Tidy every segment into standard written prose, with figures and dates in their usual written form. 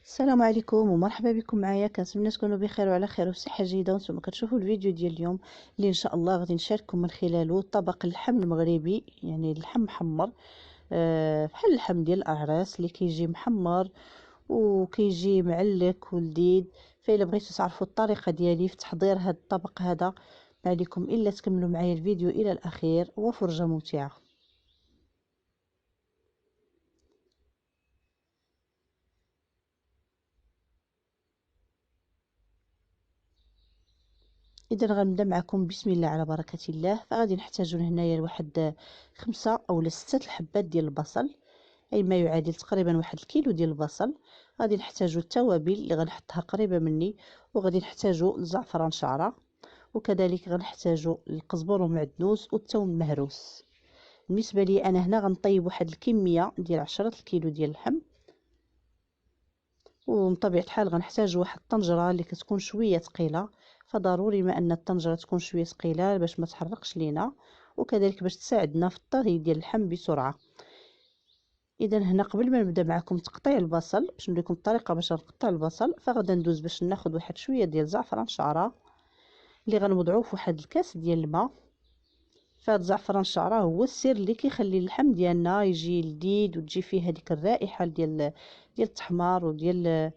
السلام عليكم ومرحبا بكم معايا. كنتمنى تكونوا بخير وعلى خير وصحه جيده وانتم كتشوفوا الفيديو ديال اليوم اللي ان شاء الله غادي نشارككم من خلاله طبق اللحم المغربي، يعني اللحم محمر. بحال اللحم ديال الاعراس اللي كيجي محمر وكيجي معلك ولذيذ. فإلا بغيتوا تعرفوا الطريقه ديالي في تحضير هذا الطبق هذا، ما عليكم الا تكملوا معايا الفيديو الى الاخير وفرجه ممتعه. اذا غنبدا معكم بسم الله على بركه الله. فغادي نحتاجوا هنايا لواحد 5 او 6 الحبات ديال البصل، اي ما يعادل تقريبا 1 الكيلو ديال البصل. غادي نحتاجوا التوابل اللي غنحطها قريبه مني، وغادي نحتاجوا الزعفران شعره، وكذلك غنحتاجوا القزبر ومعدنوس والثوم المهروس. بالنسبه لي انا هنا غنطيب واحد الكميه ديال 10 الكيلو ديال اللحم، ومن طبيعه الحال غنحتاج واحد الطنجره اللي كتكون شويه ثقيله، فضروري ما ان الطنجره تكون شويه ثقيله باش ما تحرقش لينا، وكذلك باش تساعدنا في الطهي ديال اللحم بسرعه. اذا هنا قبل ما نبدا معكم تقطيع البصل باش نوريكم الطريقه باش نقطع البصل، فغادا ندوز باش ناخذ واحد شويه ديال زعفران شعره اللي غنوضعوه في واحد الكاس ديال الماء. فهاد الزعفران الشعره هو السر اللي كيخلي اللحم ديالنا يجي لذيذ وتجي فيه هذيك الرائحه ديال التحمار وديال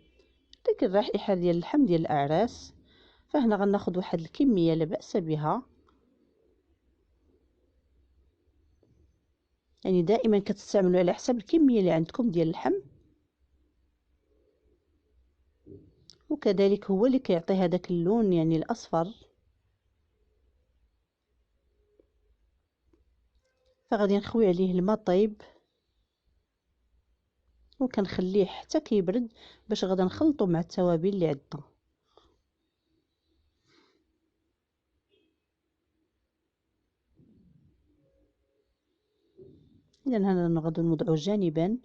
ديك الرائحه ديال اللحم ديال الاعراس. فهنا غناخذ واحد الكميه لا باس بها، يعني دائما كتستعملوا على حسب الكميه اللي عندكم ديال اللحم، وكذلك هو اللي كيعطي هذاك اللون يعني الاصفر. فغادي نخوي عليه الماء طيب وكنخليه حتى كيبرد باش غادا نخلطو مع التوابل اللي عندنا. اذا هنا غادي نوضعو جانبا،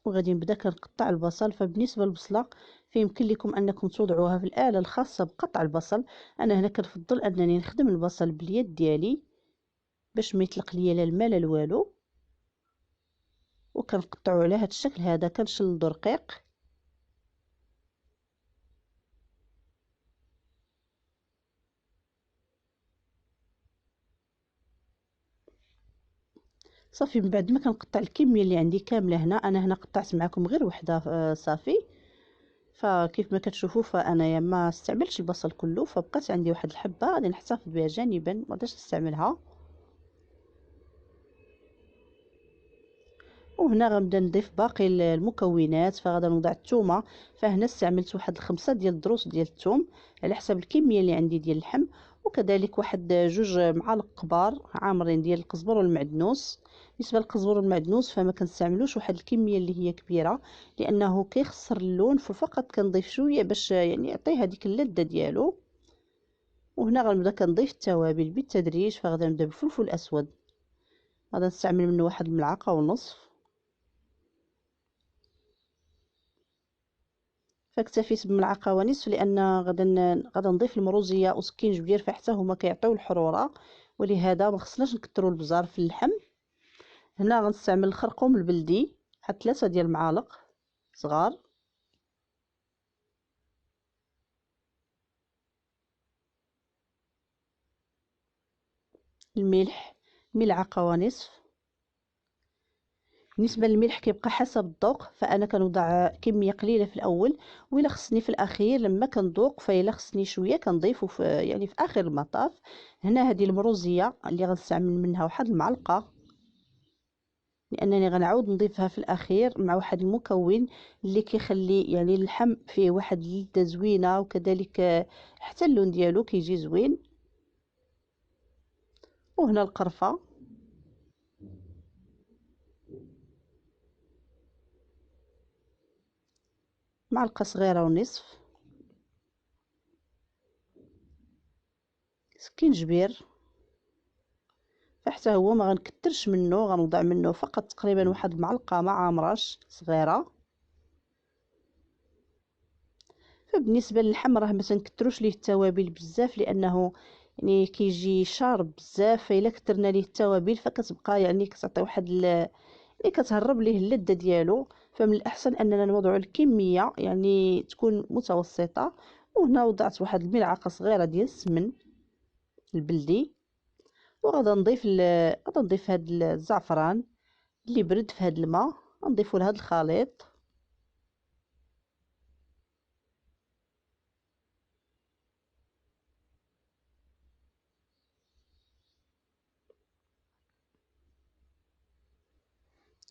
وغادي نبدا كنقطع البصل. فبالنسبه للبصله فيمكن لكم انكم توضعوها في الاله الخاصه بقطع البصل. انا هنا كنفضل انني نخدم البصل باليد ديالي باش ما يطلق ليا لا الماء لا والو، وكنقطعو على هذا الشكل هذا كنشلضو رقيق. صافي من بعد ما كنقطع الكميه اللي عندي كامله هنا، انا هنا قطعت معكم غير وحده صافي. فكيف ما كتشوفوا فانا ما استعملتش البصل كله، فبقات عندي واحد الحبه غادي نحتفظ بها جانبا ما غاديش نستعملها. وهنا غنبدا نضيف باقي المكونات. فغادا نوضع الثومه، فهنا استعملت واحد 5 ديال الضروس ديال الثوم على حسب الكميه اللي عندي ديال اللحم، وكذلك واحد 2 معالق كبار عامرين ديال القزبر والمعدنوس. بالنسبه للقزبر والمعدنوس فما كنستعملوش واحد الكميه اللي هي كبيره، لانه كيخسر اللون، ففقط كنضيف شويه باش يعني يعطي هذيك اللذه ديالو. وهنا غنبدا كنضيف التوابل بالتدريج. فغادا نبدا بالفلفل الاسود، غادا نستعمل منه واحد 1.5 معلقه. فاكتفيت ب1.5 معلقه، لان غادا نضيف المروزيه وسكينجبير فحتى هما كيعطيو الحروره، ولهذا ما خصناش نكثروا البزار في اللحم. هنا غنستعمل الخرقوم البلدي واحد 3 ديال المعالق صغار، الملح 1.5 معلقه. بالنسبه للملح كيبقى حسب الذوق، فانا كنوضع كميه قليله في الاول، وإلا خصني في الاخير لما كنذوق فإلا خصني شويه كنضيفه في يعني في اخر المطاف. هنا هذه المروزيه اللي غنستعمل منها واحد المعلقه، لانني غنعاود نضيفها في الاخير مع واحد المكون اللي كيخلي يعني اللحم فيه واحد اللذه زوينه، وكذلك حتى اللون ديالو كيجي زوين. وهنا القرفه معلقه صغيره ونصف، سكينجبير فحتى هو ما غنكثرش منه، غنوضع منه فقط تقريبا واحد المعلقه مع عمراش صغيره. فبالنسبه للحم راه ما تنكثروش ليه التوابل بزاف، لانه يعني كيجي شارب بزاف، فإلا كثرنا ليه التوابل فكتبقى يعني كتعطي واحد اللي كتهرب ليه اللذه ديالو. فمن الاحسن اننا نوضع الكميه يعني تكون متوسطه. وهنا وضعت واحد الملعقه صغيره ديال السمن البلدي، وغادا نضيف غادا نضيف هاد الزعفران اللي برد في هاد الماء، نضيفو لهاد الخليط.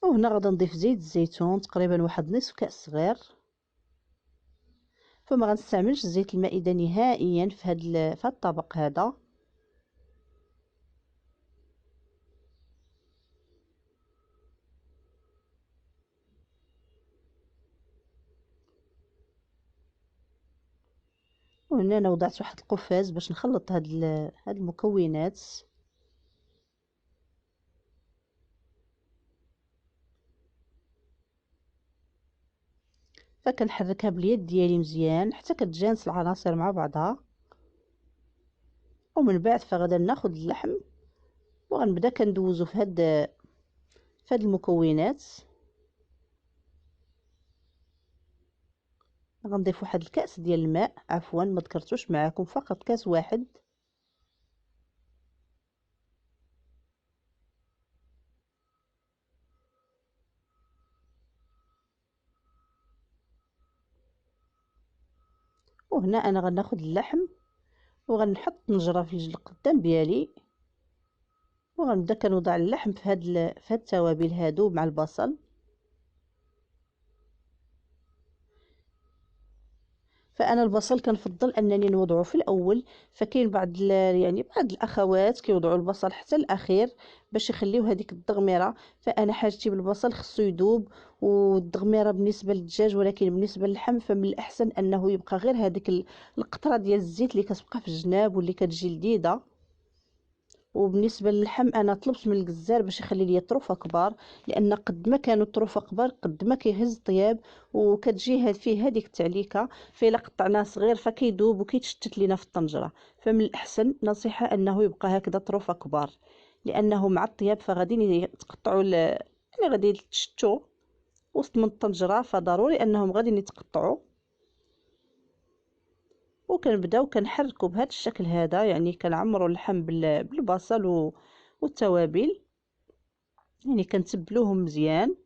وهنا غادا نضيف زيت الزيتون تقريبا واحد نصف كاس صغير، فما غنستعملش زيت المائده نهائيا في هاد الطبق هذا. وهنا انا وضعت واحد القفاز باش نخلط هاد المكونات. فكنحركها باليد ديالي مزيان حتى كتجانس العناصر مع بعضها. ومن بعد فغادا ناخد اللحم وغنبدا كندوزو في هاد المكونات. غنضيف واحد الكاس ديال الماء، عفوا ما ذكرتوش معكم، فقط كاس واحد. وهنا انا غناخد اللحم وغنحط طنجره في القدام ديالي، وغنبدا كنوضع اللحم في هاد التوابل هادو مع البصل. فانا البصل كنفضل انني نوضعه في الاول، فكاين يعني بعض الاخوات كيوضعوا البصل حتى الاخير باش يخليو هذيك الدغميره. فانا حاجتي بالبصل خصو يذوب، والدغميره بالنسبه للدجاج، ولكن بالنسبه للحم فمن الاحسن انه يبقى غير هذيك القطره ديال الزيت اللي كتبقى في الجناب واللي كتجي لذيذه. وبالنسبه للحم انا طلبت من الجزار باش يخلي لي طروفه كبار، لان قد ما كانوا الطروفه كبار قد ما كيهز طياب وكتجي فيه هذيك التعليكه. فإلا قطعناه صغير فكيذوب وكيتشتت لينا في الطنجره. فمن الاحسن نصيحه انه يبقى هكذا طروفه كبار، لانه مع الطياب فغادي يتقطعوا يعني غادي يتشتوا وسط من الطنجره، فضروري انهم غادي يتقطعوا. وكنبداو كنحركو بهذا الشكل هذا، يعني كنعمرو اللحم بالبصل والتوابل، يعني كنتبلوهم مزيان.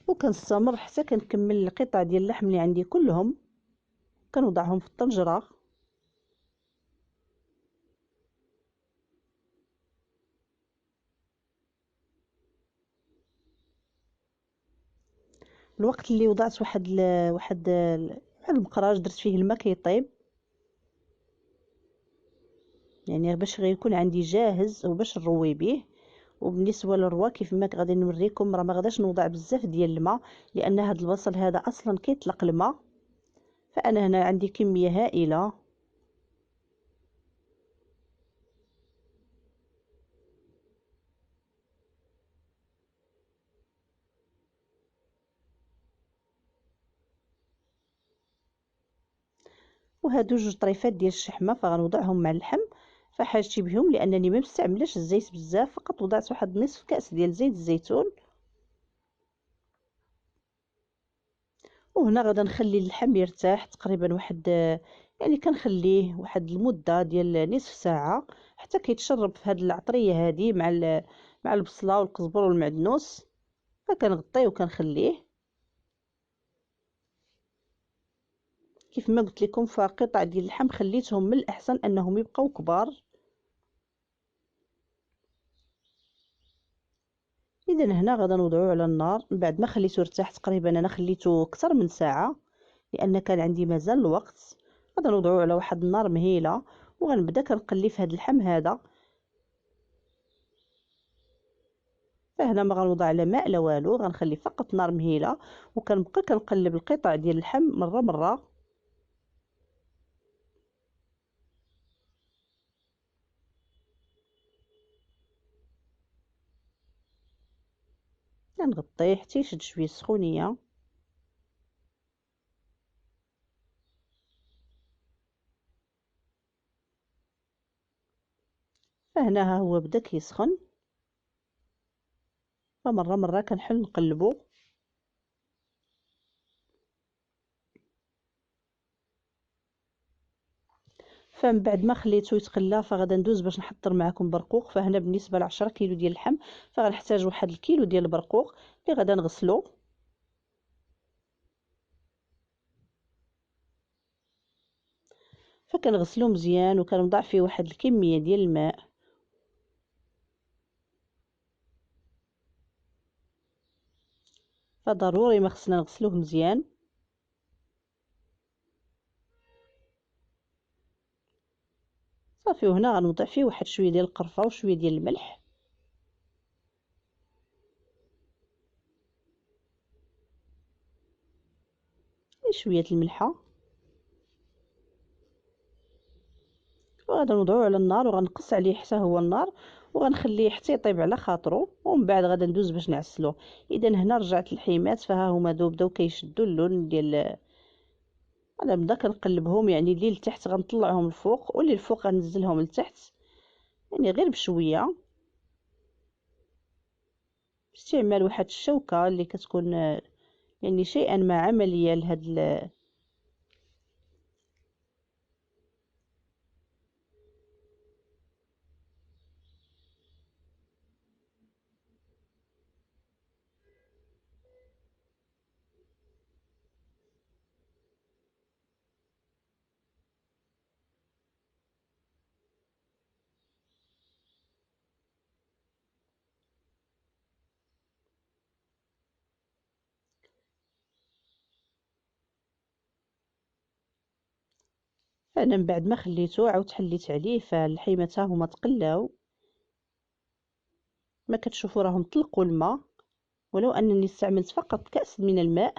وكنستمر حتى كنكمل القطع ديال اللحم اللي عندي كلهم، كنوضعهم في الطنجره. الوقت اللي وضعت واحد المقراج درت فيه الماء كيطيب، يعني باش غيكون عندي جاهز وباش نروي به. وبالنسبه للروا كيف ما غادي نوريكم، راه ما غاداش نوضع بزاف ديال الماء لان هذا البصل هذا اصلا كيطلق الماء. فانا هنا عندي كميه هائله. وهادو جوج طريفات ديال الشحمه فغنوضعهم مع اللحم. فحاجتي بهم لانني ما مستعملاش الزيت بزاف، فقط وضعت واحد نصف كاس ديال زيت الزيتون. وهنا غادا نخلي اللحم يرتاح تقريبا واحد، يعني كنخليه واحد المده ديال نصف ساعه حتى كيتشرب في هاد العطريه هادي مع البصله والقزبر والمعدنوس. فكنغطيه وكنخليه. كيف ما قلت لكم فقطع ديال اللحم خليتهم من الاحسن انهم يبقوا كبار. اذا هنا غادا نوضعوه على النار من بعد ما خليته يرتاح تقريبا، انا خليته اكثر من ساعه لان كان عندي مازال الوقت. غادا نوضعوه على واحد النار مهيله وغنبدا كنقلي في هذا اللحم هذا. فهنا ما غنوضع لا ماء لا والو، غنخلي فقط نار مهيله وكنبقى كنقلب القطع ديال اللحم مره مره. كنغطيه حتى يشد شويه السخونيه. فهنا ها هو بدا كيسخن، فمره مره كنحل نقلبو. فمن بعد ما خليته يتقلى فغادا ندوز باش نحضر معكم برقوق. فهنا بالنسبه ل 10 كيلو ديال اللحم فغنحتاج واحد الكيلو ديال البرقوق اللي غادا نغسلو. فكنغسلو مزيان وكنوضع فيه واحد الكميه ديال الماء. فضروري ما خصنا نغسلوه مزيان. صافي، وهنا غنوضع فيه واحد شويه ديال القرفه وشويه ديال الملح. شويه الملحه. وغادا نوضعوه على النار وغنقص عليه حتى هو النار وغنخليه حتى يطيب على خاطرو، ومن بعد غادا ندوز باش نعسلوه. اذا هنا رجعت الحيمات فها هما بداو كيشدوا اللون ديال. انا بدا كنقلبهم يعني اللي لتحت غنطلعهم الفوق واللي الفوق غنزلهم لتحت، يعني غير بشويه باستعمال واحد الشوكه اللي كتكون يعني شيئا ما عمليه لهاد انا من بعد ما خليته عاودت حليت عليه فالحيمات ها هما تقلاو. ما كتشوفوا راهم طلقوا الماء ولو انني استعملت فقط كأس من الماء.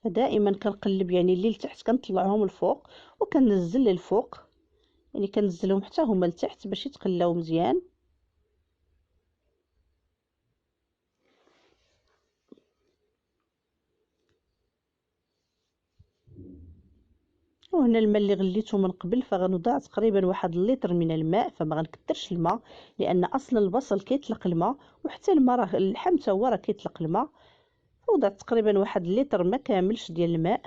فدائما كنقلب يعني اللي لتحت كنطلعهم الفوق وكنزل للفوق، يعني كنزلهم حتى هما لتحت باش يتقلاو مزيان. وهنا الماء اللي غليته من قبل فغنوضع تقريبا واحد اللتر من الماء، فما غنكثرش الماء لان اصلا البصل كيطلق الماء وحتى الماء راه اللحم حتى هو راه كيطلق الماء. وضعت تقريبا واحد اللتر ما كاملش ديال الماء.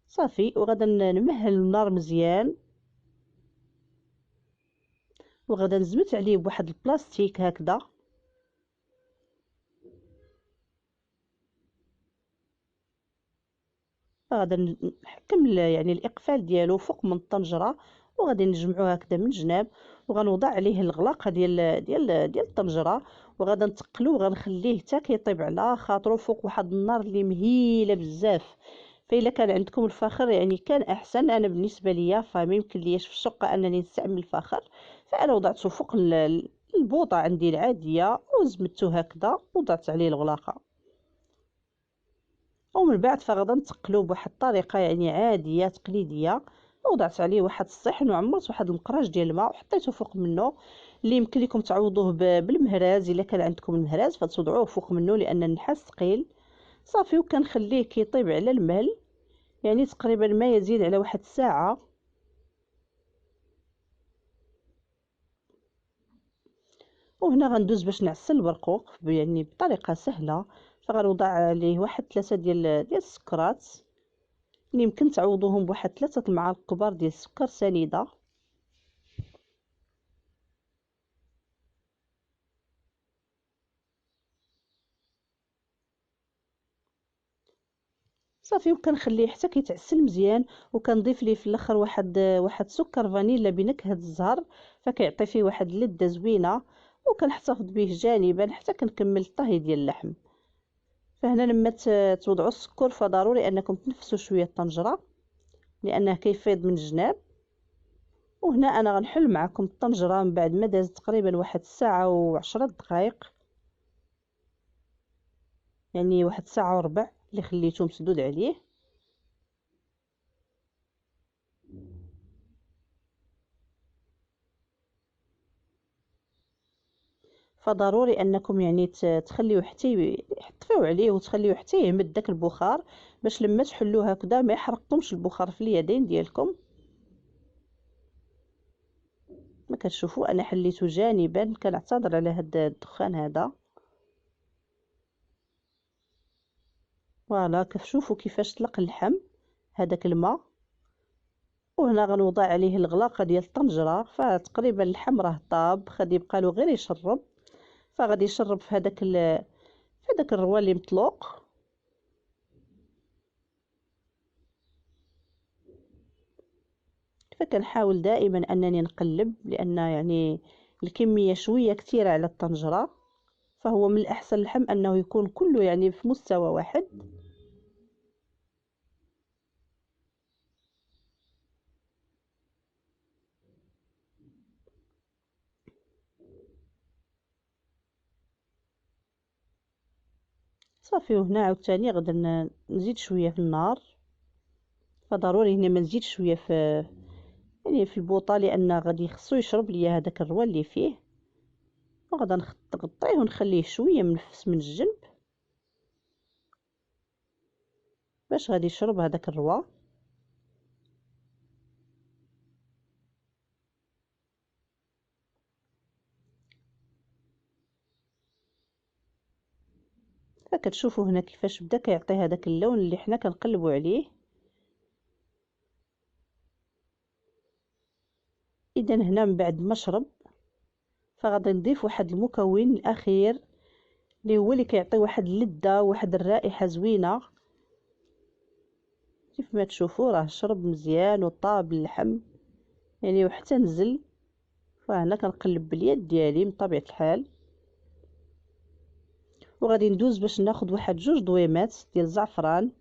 صافي، وغادا نمهل النار مزيان وغادا نزمت عليه بواحد البلاستيك هكذا. غادا نحكم يعني الاقفال ديالو فوق من الطنجره وغادي نجمعوه هكذا من جناب وغنوضع عليه الغلاقه ديال الطنجره وغادا نتقلو وغنخليه حتى كيطيب على خاطرو فوق واحد النار اللي مهيله بزاف. فإلا كان عندكم الفخر يعني كان احسن. انا بالنسبه ليا فما يمكن ليش في الشقه انني نستعمل الفخر، فانا وضعته فوق البوطه عندي العاديه وزمته هكذا وضعت عليه الغلاقه. ومن بعد فغادا نتقلو بواحد الطريقه يعني عاديه تقليديه. وضعت عليه واحد الصحن وعمرت واحد المقراج ديال الماء وحطيته فوق منه، اللي يمكن لكم تعوضوه بالمهراز. الا كان عندكم المهراز فتوضعوه فوق منه لان النحاس ثقيل. صافي، وكنخليه كيطيب على المهل يعني تقريبا ما يزيد على واحد الساعه. وهنا غندوز باش نعسل البرقوق يعني بطريقه سهله. فغنوضع عليه واحد 3 ديال السكرات اللي يمكن تعوضوهم بواحد 3 المعالق كبار ديال السكر سنيده. صافي، وكنخليه حتى كيتعسل مزيان وكنضيف ليه في الاخر واحد سكر فانيلا بنكهه الزهر فكيعطي فيه واحد اللذه زوينه. وكنحتفظ به جانبا حتى كنكمل الطهي ديال اللحم. فهنا لما توضعوا السكر فضروري انكم تنفسوا شويه الطنجره لانه كيفيض من الجناب. وهنا انا غنحل معكم الطنجره من بعد ما دازت تقريبا واحد الساعه وعشرة دقائق، يعني واحد الساعه وربع اللي خليته مسدود عليه. فضروري انكم يعني تخليوه حتى تطفيو عليه وتخليوه حتى يهمد داك البخار باش لما تحلوه هكذا ما يحرقكمش البخار في اليدين ديالكم. ما كتشوفوا انا حليته جانبا، كنعتذر على هذا الدخان هذا. فوالا كتشوفوا كيفاش طلق اللحم هذاك الماء. وهنا غنوضع عليه الغلاقه ديال الطنجره، فتقريبا اللحم راه طاب، غادي يبقى له غير يشرب. فغادي يشرب في هذاك الروا اللي مطلوق. فكنحاول دائما انني نقلب لان يعني الكميه شويه كثيره على الطنجره، فهو من الاحسن اللحم انه يكون كله يعني في مستوى واحد. صافي. وهنا عاوتاني غادي نزيد شويه في النار. فضروري هنا ما نزيد شويه في يعني في البوطه لان غادي خصو يشرب ليا هذاك الروا اللي فيه. وغادا نغطيه ونخليه شويه منفس من الجنب باش غادي يشرب هذاك الروا. فكتشوفوا هنا كيفاش بدا كيعطي هذاك اللون اللي حنا كنقلبوا عليه. اذا هنا من بعد ما شرب فغادي نضيف واحد المكون الاخير اللي هو اللي كيعطي واحد اللذه وواحد الرائحه زوينه. كيف ما تشوفوا راه شرب مزيان وطاب اللحم يعني وحتى نزل. فهنا كنقلب باليد ديالي من طبيعه الحال. وغادي ندوز باش ناخذ واحد جوج دويمات ديال الزعفران.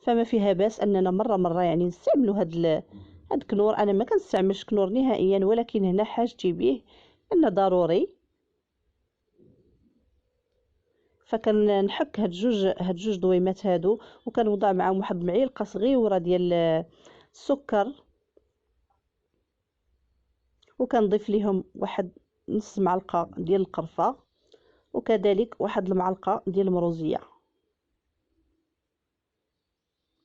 فما فيها باس اننا مره يعني نستعملوا هاد الكنور. انا ما كنستعملش كنور نهائيا، ولكن هنا حاجتي به انه ضروري. فكنحك هاد جوج دويمات هادو وكنوضع معاهم واحد المعلقه صغيره ديال السكر، وكنضيف ليهم واحد نص معلقه ديال القرفه، وكذلك واحد المعلقه ديال المروزيه،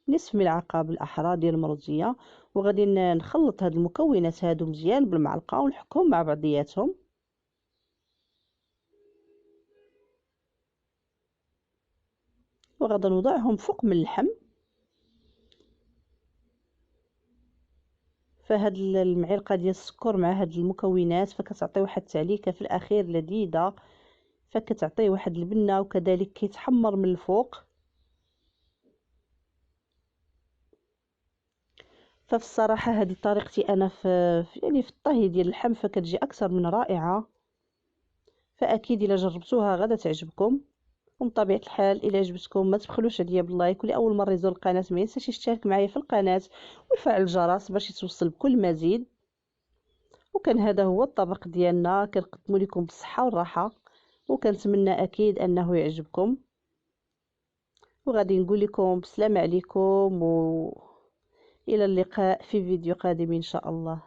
نصف ملعقه بالاحرى ديال المروزيه. وغادي نخلط هاد المكونات هادو مزيان بالمعلقه ونحكهم مع بعضياتهم. وغادي نوضعهم فوق من اللحم. فهاد المعلقه ديال السكر مع هاد المكونات فكتعطي واحد التعليكه في الاخير لذيذه، فكتعطيه واحد البنه وكذلك كيتحمر من الفوق. ففي الصراحه هذه طريقتي انا يعني في الطهي ديال اللحم فكتجي اكثر من رائعه. فاكيد الا جربتوها غادا تعجبكم. ومن طبيعه الحال الا عجبتكم ما تبخلوش عليا باللايك، واللي اول مره يزور القناه ما ينساش يشترك معايا في القناه ويفعل الجرس باش يتوصل بكل مزيد. وكان هذا هو الطبق ديالنا، كنقدمه لكم بالصحه والراحه، وكنتمنى اكيد انه يعجبكم. وغادي نقول لكم بسلام عليكم والى اللقاء في فيديو قادم ان شاء الله.